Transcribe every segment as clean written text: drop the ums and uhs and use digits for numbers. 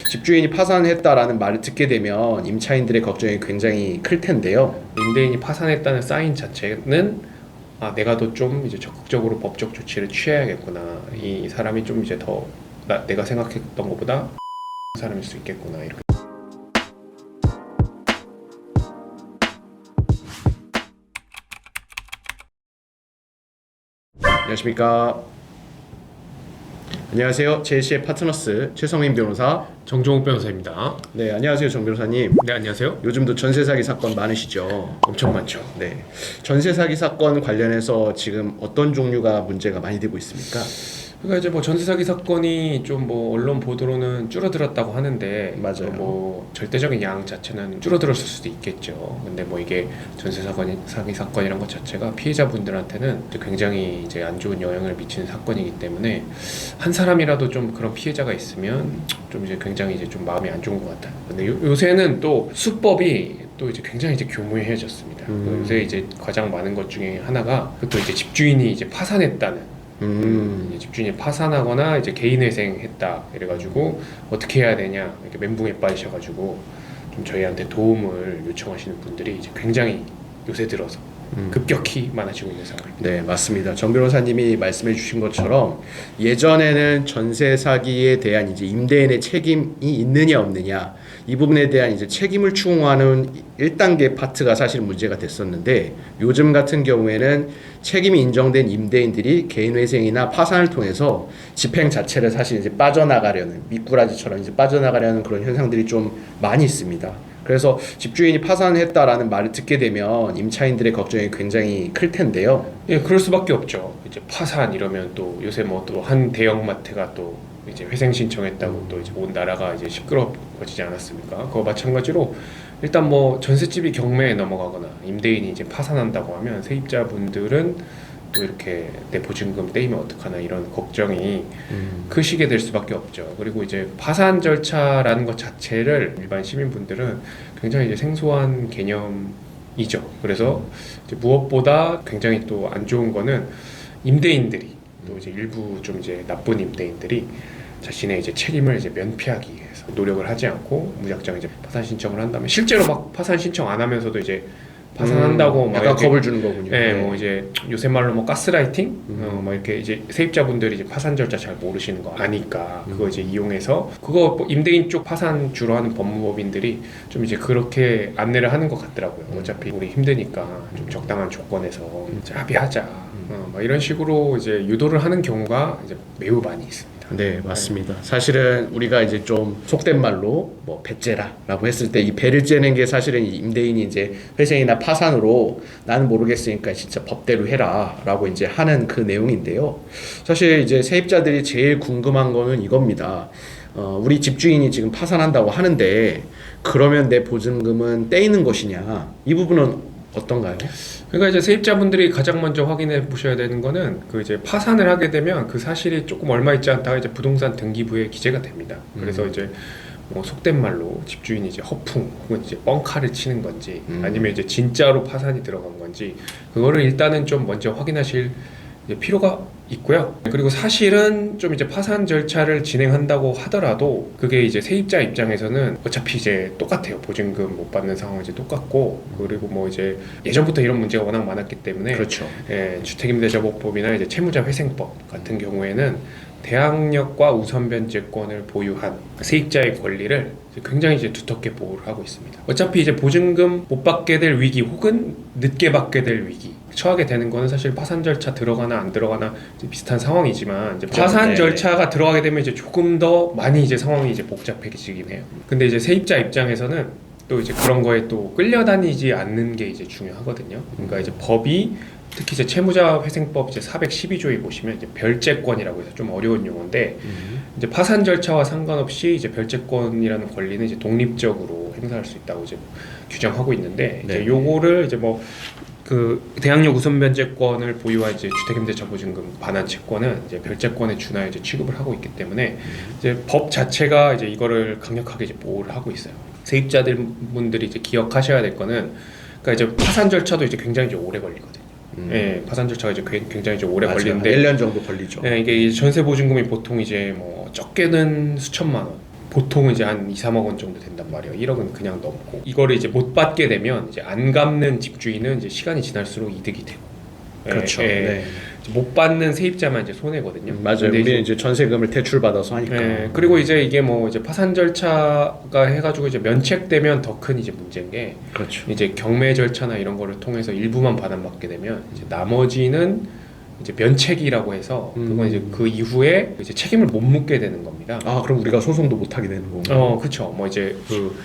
집주인이 파산했다라는 말을 듣게 되면 임차인들의 걱정이 굉장히 클 텐데요. 임대인이 파산했다는 사인 자체는 내가 더 좀 이제 적극적으로 법적 조치를 취해야겠구나. 이 사람이 좀 이제 더 내가 생각했던 것보다 사람일 수 있겠구나. 이렇게. 안녕하십니까. 안녕하세요. 제시의 파트너스 최성민 변호사. 정종욱 변호사입니다. 네, 안녕하세요, 정 변호사님. 네, 안녕하세요. 요즘도 전세 사기 사건 많으시죠? 엄청 많죠. 네, 전세 사기 사건 관련해서 지금 어떤 종류가 문제가 많이 되고 있습니까? 그러니까 이제 뭐 전세 사기 사건이 좀 뭐 언론 보도로는 줄어들었다고 하는데 맞아요. 뭐 절대적인 양 자체는 줄어들었을 수도 있겠죠. 근데 뭐 이게 전세 사기 사건이란 것 자체가 피해자분들한테는 굉장히 이제 안 좋은 영향을 미치는 사건이기 때문에 한 사람이라도 좀 그런 피해자가 있으면 좀 이제 굉장히 이제 좀 마음이 안 좋은 것 같아요. 근데 요새는 또 수법이 또 이제 굉장히 이제 교묘해졌습니다. 요새 이제 가장 많은 것 중에 하나가 또 이제 집주인이 이제 파산했다는 이제 집주인이 파산하거나 이제 개인회생했다 이래가지고 어떻게 해야 되냐 이렇게 멘붕에 빠지셔가지고 좀 저희한테 도움을 요청하시는 분들이 이제 굉장히 요새 들어서 급격히 많아지고 있는 상황입니다. 네, 맞습니다. 정 변호사님이 말씀해 주신 것처럼 예전에는 전세 사기에 대한 이제 임대인의 책임이 있느냐 없느냐 이 부분에 대한 이제 책임을 추궁하는 1단계 파트가 사실 문제가 됐었는데 요즘 같은 경우에는 책임이 인정된 임대인들이 개인회생이나 파산을 통해서 집행 자체를 사실 이제 빠져나가려는 미꾸라지처럼 이제 빠져나가려는 그런 현상들이 좀 많이 있습니다. 그래서 집주인이 파산했다라는 말을 듣게 되면 임차인들의 걱정이 굉장히 클 텐데요. 예, 그럴 수밖에 없죠. 이제 파산 이러면 또 요새 뭐 또 한 대형마트가 또 이제 회생 신청했다고 또 이제 온 나라가 이제 시끄러워지지 않았습니까? 그거 마찬가지로 일단 뭐 전셋집이 경매에 넘어가거나 임대인이 이제 파산한다고 하면 세입자분들은 또 이렇게 내 보증금 떼이면 어떡하나 이런 걱정이 크시게 될 수밖에 없죠. 그리고 이제 파산 절차라는 것 자체를 일반 시민분들은 굉장히 이제 생소한 개념이죠. 그래서 이제 무엇보다 굉장히 또 안 좋은 거는 임대인들이 또 이제 일부 좀 이제 나쁜 임대인들이 자신의 이제 책임을 이제 면피하기 위해서 노력을 하지 않고 무작정 이제 파산 신청을 한다면 실제로 막 파산 신청 안 하면서도 이제 파산한다고 막 약간 겁을 주는 거군요. 네, 뭐 이제 요새 말로 뭐 가스라이팅, 뭐 이렇게 이제 세입자분들이 이제 파산 절차 잘 모르시는 거 아니까 그거 이제 이용해서 그거 뭐 임대인 쪽 파산 주로 하는 법무법인들이 좀 이제 그렇게 안내를 하는 것 같더라고요. 어차피 우리 힘드니까 좀 적당한 조건에서 이제 합의하자, 막 이런 식으로 이제 유도를 하는 경우가 이제 매우 많이 있습니다. 네, 맞습니다. 사실은 우리가 이제 좀 속된 말로 뭐 배째라라고 했을 때 이 배를 째는 게 사실은 임대인이 이제 회생이나 파산으로 나는 모르겠으니까 진짜 법대로 해라라고 이제 하는 그 내용인데요. 사실 이제 세입자들이 제일 궁금한 거는 이겁니다. 우리 집주인이 지금 파산한다고 하는데 그러면 내 보증금은 떼이는 것이냐? 이 부분은 어떤가요? 그러니까 이제 세입자분들이 가장 먼저 확인해 보셔야 되는 거는 그 이제 파산을 하게 되면 그 사실이 조금 얼마 있지 않다가 이제 부동산 등기부에 기재가 됩니다. 그래서 이제 뭐 속된 말로 집주인이 이제 허풍 혹은 이제 뻥카를 치는 건지 아니면 이제 진짜로 파산이 들어간 건지 그거를 일단은 좀 먼저 확인하실 필요가 있고요. 그리고 사실은 좀 이제 파산 절차를 진행한다고 하더라도 그게 이제 세입자 입장에서는 어차피 이제 똑같아요. 보증금 못 받는 상황은 이제 똑같고 그리고 뭐 이제 예전부터 이런 문제가 워낙 많았기 때문에 그렇죠. 예, 주택임대차보호법이나 이제 채무자회생법 같은 경우에는 대항력과 우선변제권을 보유한 세입자의 권리를 굉장히 이제 두텁게 보호를 하고 있습니다. 어차피 이제 보증금 못 받게 될 위기 혹은 늦게 받게 될 위기 처하게 되는 거는 사실 파산 절차 들어가나 안 들어가나 비슷한 상황이지만 이제 파산 절차가 들어가게 되면 이제 조금 더 많이 이제 상황이 이제 복잡해지긴 해요. 근데 이제 세입자 입장에서는 또 이제 그런 거에 또 끌려다니지 않는 게 이제 중요하거든요. 그러니까 이제 법이 특히 이제 채무자회생법 이제 412조에 보시면 이제 별채권이라고 해서 좀 어려운 용어인데 이제 파산 절차와 상관없이 이제 별채권이라는 권리는 이제 독립적으로 행사할 수 있다고 이제 규정하고 있는데 이제 요거를 이제 뭐 그 대항력 우선변제권을 보유한 이제 주택임대차 보증금 반환 채권은 이제 별채권에 준하여 이제 취급을 하고 있기 때문에 이제 법 자체가 이제 이거를 강력하게 이제 보호를 하고 있어요. 세입자들 분들이 이제 기억하셔야 될 거는 그러니까 이제 파산 절차도 이제 굉장히 이제 오래 걸리거든요. 예, 파산 절차가 이제 굉장히 이제 오래 걸리는데 1년 정도 걸리죠. 예, 이게 전세 보증금이 보통 이제 뭐 적게는 수천만 원, 보통은 이제 한 2, 3억 원 정도 된단 말이에요. 1억은 그냥 넘고 이거를 이제 못 받게 되면 이제 안 갚는 집주인은 이제 시간이 지날수록 이득이 되고 그렇죠. 예, 네. 못 받는 세입자만 이제 손해거든요. 맞아요. 근데 우리는 이제 전세금을 대출받아서 하니까. 예, 그리고 이제 이게 뭐 이제 파산 절차가 해가지고 이제 면책되면 더 큰 이제 문제인 게 그렇죠. 이제 경매 절차나 이런 거를 통해서 일부만 반환받게 되면 이제 나머지는 이제 면책이라고 해서 그건 이제 그 이후에 이제 책임을 못 묻게 되는 겁니다. 아, 그럼 우리가 소송도 못 하게 되는 거고. 그렇죠. 뭐 이제 그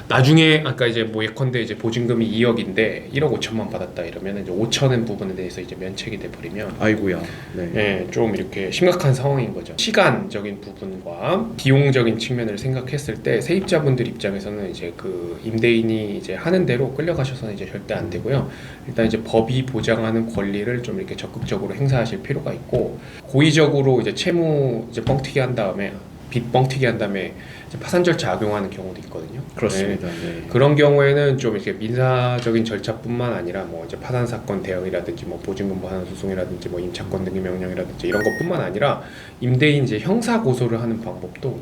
나중에 아까 이제 뭐 예컨대 이제 보증금이 2억인데 1억 5천만 받았다 이러면 이제 5천은 부분에 대해서 이제 면책이 돼 버리면 아이고야. 네. 예, 좀 이렇게 심각한 상황인 거죠. 시간적인 부분과 비용적인 측면을 생각했을 때 세입자분들 입장에서는 이제 그 임대인이 이제 하는 대로 끌려가셔서는 이제 절대 안 되고요. 일단 이제 법이 보장하는 권리를 좀 이렇게 적극적으로 행사하실 필요가 있고 고의적으로 이제 채무 이제 뻥튀기 한 다음에 빚 뻥튀기 한 다음에 이제 파산 절차 악용하는 경우도 있거든요. 그렇습니다. 네. 그런 경우에는 좀 이렇게 민사적인 절차뿐만 아니라 뭐 이제 파산 사건 대응이라든지 뭐 보증금 보완 소송이라든지 뭐 임차권 등기 명령이라든지 이런 것뿐만 아니라 임대인 이제 형사 고소를 하는 방법도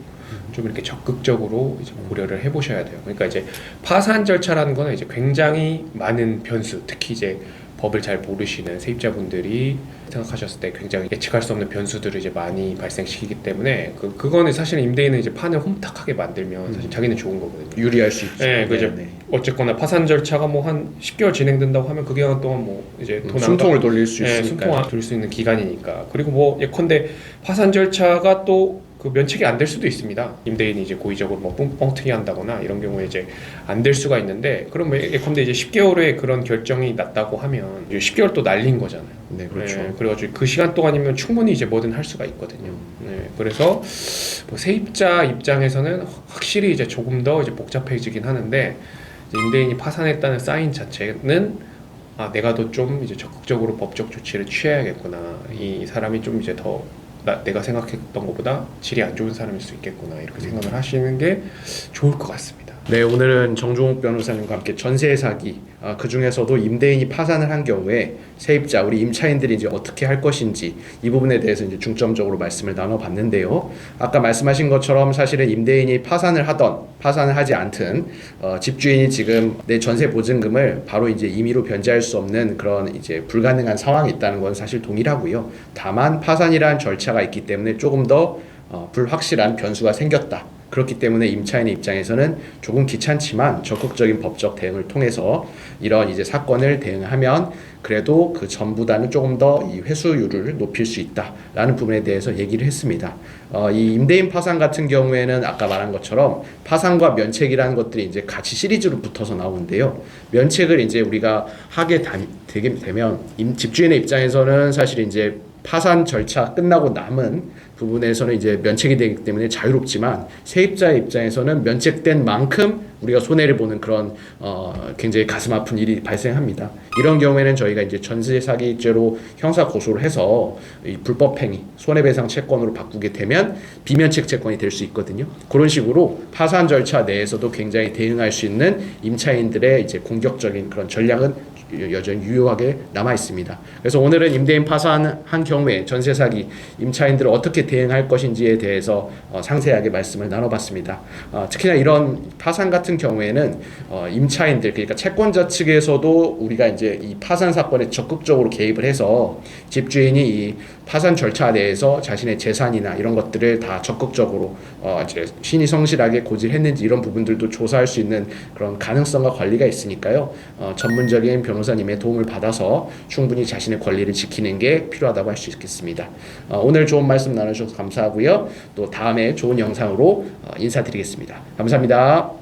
좀 이렇게 적극적으로 이제 고려를 해보셔야 돼요. 그러니까 이제 파산 절차라는 거는 이제 굉장히 많은 변수, 특히 이제 법을 잘 모르시는 세입자분들이 생각하셨을 때 굉장히 예측할 수 없는 변수들을 이제 많이 발생시키기 때문에 그거는 사실 임대인은 이제 판을 홈탁하게 만들면 사실 자기는 좋은 거거든요. 유리할 수 있죠. 네, 그죠. 네. 어쨌거나 파산 절차가 뭐 한 10개월 진행된다고 하면 그 기간 동안 뭐 이제 돈 숨통을 돌릴 수 있으니까. 숨통 돌릴 수 있는 기간이니까. 그리고 뭐 예컨대 파산 절차가 또 그 면책이 안 될 수도 있습니다. 임대인이 이제 고의적으로 뭐 뻥튀기 한다거나 이런 경우에 이제 안 될 수가 있는데, 그럼 예컨대 이제 10개월에 그런 결정이 났다고 하면 이제 10개월 또 날린 거잖아요. 네, 그렇죠. 네, 그래가지고 그 시간 동안이면 충분히 이제 뭐든 할 수가 있거든요. 네, 그래서 뭐 세입자 입장에서는 확실히 이제 조금 더 이제 복잡해지긴 하는데, 이제 임대인이 파산했다는 사인 자체는 내가 더 좀 이제 적극적으로 법적 조치를 취해야겠구나. 이 사람이 좀 이제 더 내가 생각했던 것보다 질이 안 좋은 사람일 수 있겠구나, 이렇게 생각을 하시는 게 좋을 것 같습니다. 네, 오늘은 정종욱 변호사님과 함께 전세 사기, 그 중에서도 임대인이 파산을 한 경우에 세입자, 우리 임차인들이 이제 어떻게 할 것인지 이 부분에 대해서 이제 중점적으로 말씀을 나눠봤는데요. 아까 말씀하신 것처럼 사실은 임대인이 파산을 하던 파산을 하지 않든 집주인이 지금 내 전세 보증금을 바로 이제 임의로 변제할 수 없는 그런 이제 불가능한 상황이 있다는 건 사실 동일하고요. 다만 파산이라는 절차가 있기 때문에 조금 더 불확실한 변수가 생겼다. 그렇기 때문에 임차인의 입장에서는 조금 귀찮지만 적극적인 법적 대응을 통해서 이런 이제 사건을 대응하면 그래도 그 전보다는 조금 더 이 회수율을 높일 수 있다라는 부분에 대해서 얘기를 했습니다. 이 임대인 파산 같은 경우에는 아까 말한 것처럼 파산과 면책이라는 것들이 이제 같이 시리즈로 붙어서 나오는데요. 면책을 이제 우리가 하게 되게 되면 집주인의 입장에서는 사실 이제 파산 절차 끝나고 남은 부분에서는 이제 면책이 되기 때문에 자유롭지만 세입자의 입장에서는 면책된 만큼 우리가 손해를 보는 그런 굉장히 가슴 아픈 일이 발생합니다. 이런 경우에는 저희가 이제 전세 사기죄로 형사 고소를 해서 이 불법 행위 손해배상 채권으로 바꾸게 되면 비면책 채권이 될 수 있거든요. 그런 식으로 파산 절차 내에서도 굉장히 대응할 수 있는 임차인들의 이제 공격적인 그런 전략은 여전히 유효하게 남아 있습니다. 그래서 오늘은 임대인 파산한 경우에 전세 사기 임차인들을 어떻게 대응할 것인지에 대해서 상세하게 말씀을 나눠봤습니다. 특히나 이런 파산 같은 경우에는 임차인들, 그러니까 채권자 측에서도 우리가 이제 이 파산 사건에 적극적으로 개입을 해서 집주인이 이 파산 절차 내에서 자신의 재산이나 이런 것들을 다 적극적으로 이제 신이 성실하게 고지했는지 이런 부분들도 조사할 수 있는 그런 가능성과 권리가 있으니까요. 전문적인 변호사님의 도움을 받아서 충분히 자신의 권리를 지키는 게 필요하다고 할 수 있겠습니다. 오늘 좋은 말씀 나눠주셔서 감사하고요. 또 다음에 좋은 영상으로 인사드리겠습니다. 감사합니다.